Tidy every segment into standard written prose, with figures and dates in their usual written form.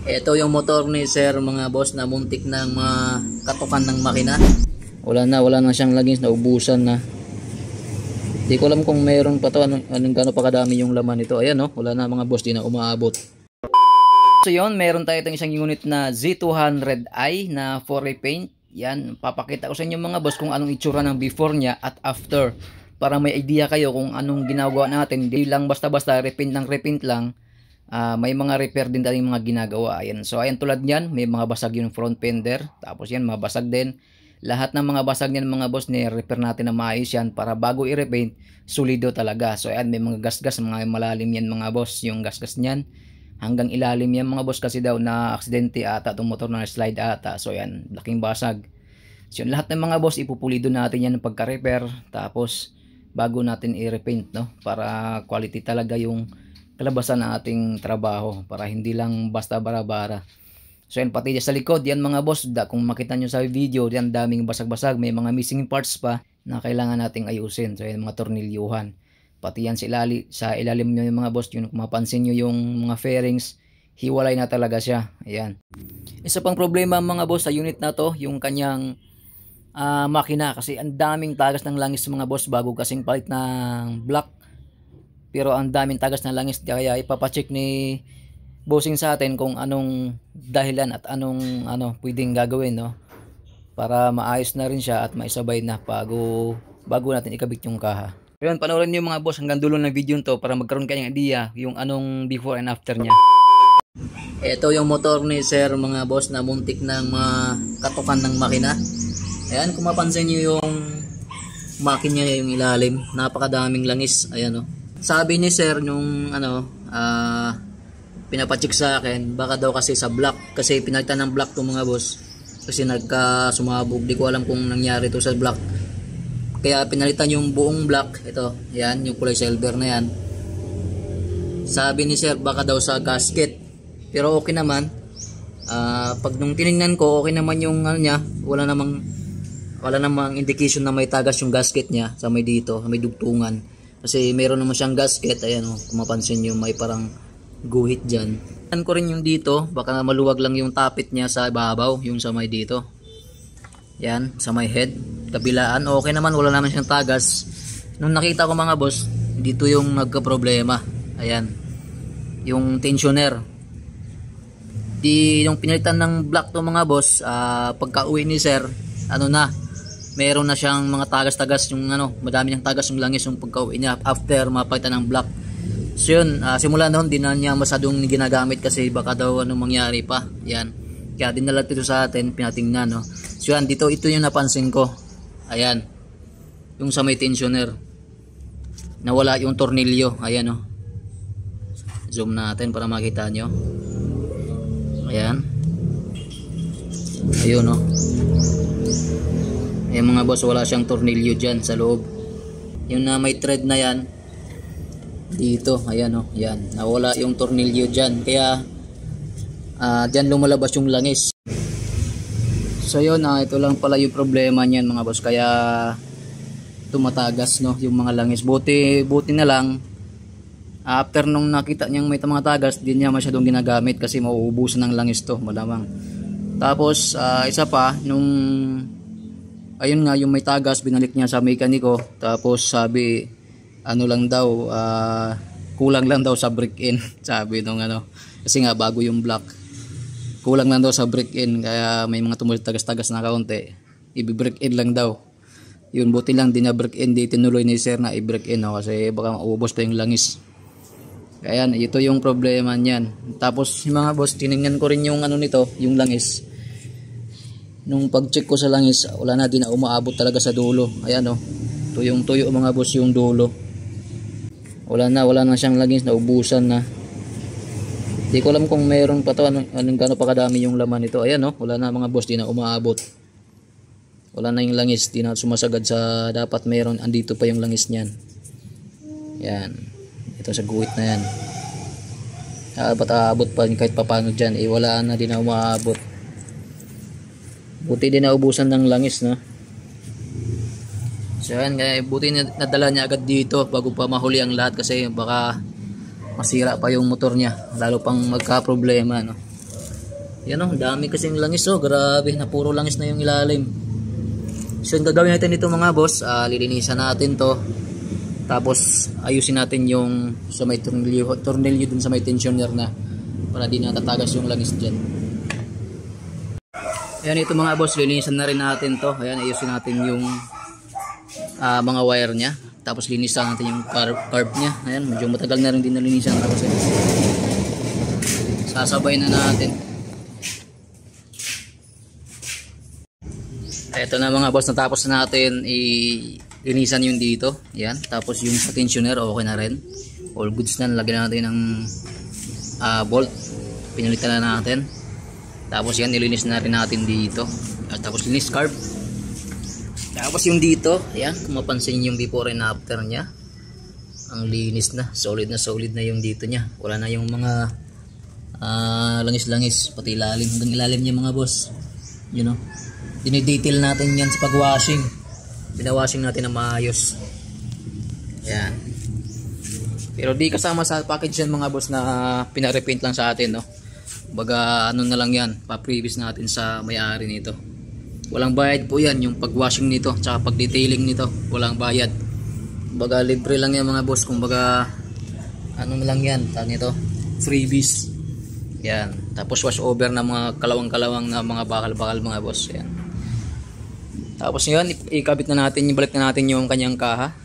Ito yung motor ni sir mga boss na muntik ng katukan ng makina. Wala na siyang laging, naubusan na. Di ko alam kung meron pa to, anong gano'n pa kadami yung laman nito. Ayan no, wala na mga boss, di na umaabot. So yun, meron tayo itong isang unit na Z200i na for repaint. Yan, papakita ko sa inyo mga boss kung anong itsura ng before niya at after. Para may idea kayo kung anong ginagawa natin. Hindi lang basta-basta repaint ng repaint lang. May mga repair din tayong mga ginagawa. Ayan. So ayan, tulad niyan, may mga basag yung front fender. Tapos yan, mabasag din. Lahat ng mga basag niyan mga boss, ni-repair natin na maayos yan para bago i-repaint, solido talaga. So ayan, may mga gasgas, mga malalim yan mga boss. Yung gasgas niyan, hanggang ilalim yan mga boss kasi daw na aksidente ata itong motor na slide ata. So ayan, laking basag. So yun, lahat ng mga boss, ipupulido natin yan ng pagka-repair. Tapos bago natin i-repaint, no? Para quality talaga yung kalabasan ng ating trabaho, para hindi lang basta bara-bara. So yan, pati sa likod yan mga boss, kung makita nyo sa video, yan daming basag-basag, may mga missing parts pa na kailangan nating ayusin. So yan, mga tornilyuhan, pati yan sa ilalim nyo yung mga boss, yun, kung mapansin nyo yung mga fairings, hiwalay na talaga siya. Ayan, isa pang problema mga boss sa unit na to, yung kanyang makina, kasi ang daming tagas ng langis mga boss, bago kasing palit ng block. Pero ang daming tagas na langis, kaya ipapacheck ni bossing sa atin kung anong dahilan at anong pwedeng gagawin, no? Para maayos na rin siya at maisabay na bago natin ikabit yung kaha. Ayun, panoorin niyo mga boss hanggang dulo ng video to para magkaroon kayo ng idea yung anong before and after niya. Ito yung motor ni sir mga boss na muntik ng katukan ng makina. Ayan, kung mapansin niyo yung makina niya, yung ilalim, napakadaming langis. Ayan o. Sabi ni sir nung pinapacheck sa akin, baka daw kasi sa block, kasi pinalitan ng block to mga boss, kasi sumabog. Di ko alam kung nangyari to sa block, kaya pinalitan yung buong block. Ito, yan, yung kulay silver na yan. Sabi ni sir baka daw sa gasket, pero okay naman. Pag nung tinignan ko, okay naman yung niya, wala namang indication na may tagas yung gasket niya sa may dito, may dugtungan. Kasi meron naman siyang gasket. Ayan o, kung mapansin nyo, may parang guhit dyan. Tignan ko rin yung dito, baka maluwag lang yung tapit niya sa ibabaw, yung sa may dito. Yan, sa may head, kabilaan, okay naman, wala naman siyang tagas. Nung nakita ko mga boss, dito yung nagka-problema. Ayan, yung tensioner. Yung pinalitan ng block to mga boss, pagka uwi ni sir, meron na siyang mga tagas-tagas, yung madami niyang tagas yung langis yung pagka-uwi niya after mapalitan ng block. So yun, simula noon, di na niya masyadong ginagamit kasi baka daw mangyari pa. Yan, kaya dinala dito sa atin, pinatingnan, no? So yan, ito yung napansin ko. Ayan, yung sa may tensioner, nawala yung tornilyo. Ayan, no? Zoom natin para makita nyo. Ayan, ayun, no? Ayan mga boss, wala siyang tornilyo dyan sa loob. Yung na may thread na yan dito, ayan o, yan, nawala yung tornilyo dyan, kaya dyan lumalabas yung langis. So yun, ito lang pala yung problema niyan mga boss, kaya tumatagas, no, yung mga langis. Buti na lang after nung nakita niyang may mga tagas, di niya masyadong ginagamit kasi mauubusan ng langis to, malamang. Tapos isa pa, ayun nga, yung may tagas, binalik niya sa mekaniko. Tapos sabi, lang daw, kulang lang daw sa break-in. Sabi nung kasi nga bago yung block, kulang lang daw sa break-in, kaya may mga tumatagas-tagas na kaunti, i-break-in lang daw. Yun, buti lang din na break-in, di tinuloy ni sir na i-break-in, no? Kasi baka maubos pa yung langis. Kaya ito yung problema niyan. Tapos yung mga boss, tinignan ko rin yung nito, yung langis. Nung pag-check ko sa langis, wala na, din na umaabot talaga sa dulo. Ayan o, tuyong-tuyo mga boss yung dulo. Wala na siyang langis, naubusan na. Di ko alam kung meron pa to, anong gano'n pa kadami yung laman nito. Ayan o, wala na mga boss, di na umaabot. Wala na yung langis, di na sumasagad sa dapat meron. Andito pa yung langis niyan. Yan, ito sa guhit na yan. Aabot pa kahit papano dyan, wala na, di na umaabot. Buti din naubusan ng langis, no? So yan, kaya buti nadala niya agad dito bago pa mahuli ang lahat, kasi baka masira pa yung motor niya, lalo pang magka-problema, no? Yan oh, dami kasing langis oh. Grabe, na puro langis na yung ilalim. So yung gagawin natin dito mga boss, lilinisan natin to. Tapos ayusin natin yung sa may tornilyo dun sa may tensioner na para di natatagas yung langis dyan. Ayan ito mga boss, lilinisan na rin natin to. Ayan, ayusin natin yung mga wire nya. Tapos linisan natin yung carb nya. Ayan, medyo matagal na rin din nalinisan. Tapos sasabay na natin. Ito na mga boss, natapos na natin linisan yung dito. Yan. Tapos yung sa tensioner okay na rin. All goods na. Lagyan natin ng bolt. Pinalitan na natin. Tapos yan, nilinis na rin natin dito. Tapos linis carb. Tapos yung dito, ayan, kung mapansin yung before and after nya. Ang linis na. Solid na yung dito nya. Wala na yung mga langis-langis. Pati ilalim. Hanggang ilalim niya mga boss. You know. Dinidetail natin yan sa pag-washing. Pinawashing natin na maayos. Yan. Pero di kasama sa package yan mga boss na pinarepaint lang sa atin, no? Baga ano na lang yan, pa-previous natin sa may-ari nito. Walang bayad po yan, yung pag-washing nito, tsaka pag-detailing nito, walang bayad. Baga libre lang yan mga boss, kung baga ano lang yan, tawag nito, freebies. Yan. Tapos wash over na mga kalawang-kalawang na mga bakal-bakal mga boss. Yan. Tapos yun, ikabit na natin, balik na natin yung kanyang kaha.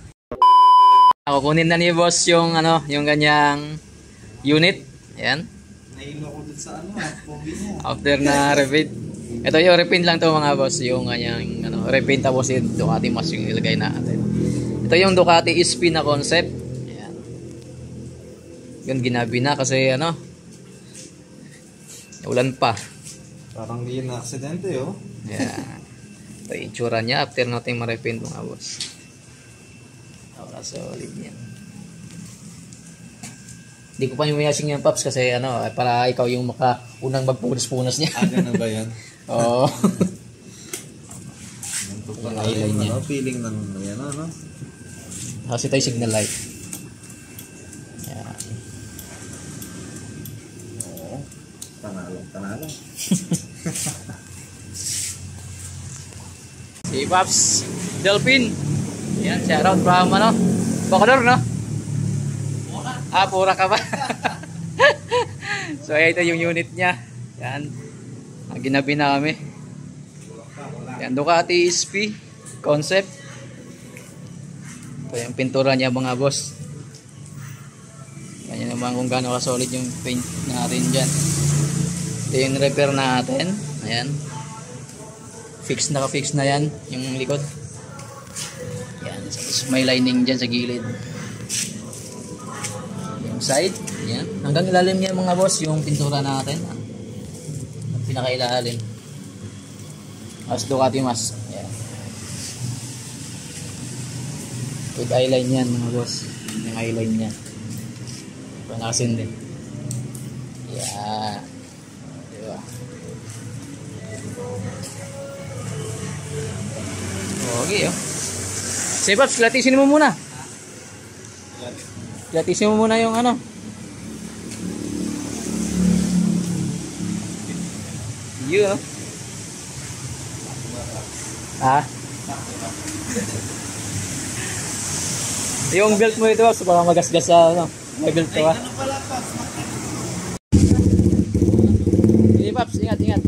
Kukunin na ni boss yung ano, yung kanyang unit. Yan. Nahilo ko dun sa ano, after na repaint. Ito yung repaint lang to mga boss, yung kanyang ano, repaint tapos yung Ducati mas yung ilagay natin. Ito yung Ducati SP na concept. Yan. Yun ginabi na kasi ano, ulan pa. parang di na aksidente oh. Yan. Ito yung itsura niya after natin ma-repaint mga boss. Solid yan. Hindi ko pa yung mayasing yung Pops kasi ano, para ikaw yung unang magpunas-punas niya. Ganun ba yan? Oo. Yung eyeline niya. Feeling ng yan ano. Kasi tayo signal light. Yan. Oo. Tanalo. Si Pops Delphin. Yan, shoutout from ano, Bacoor, no? Pura ka ba? So ito yung unit niya. Yan. Ginabi na kami. Yan, Ducati SP concept. Ito yung pintura niya mga boss. Ganyan naman kung gaano ka-solid yung paint natin dyan. Ito yung repair natin. Ayan. Naka-fix na yan yung likod. Yan. May lining dyan sa gilid. Yung side. Yan. Hanggang ilalim niya mga boss yung pintura natin. Pinaka-ilalim. As Ducati mas. Yan. With eyeline yan mga boss. Yung eyeline niya. Panasin din. Yan. Diba? Okay oh. Sige Pops, kilatisin mo muna. Kilatisin mo muna yung ano. Yun oh. Yung belt mo ito Pops, para magasgas sa ano. May belt to ah. Sige Pops, ingat.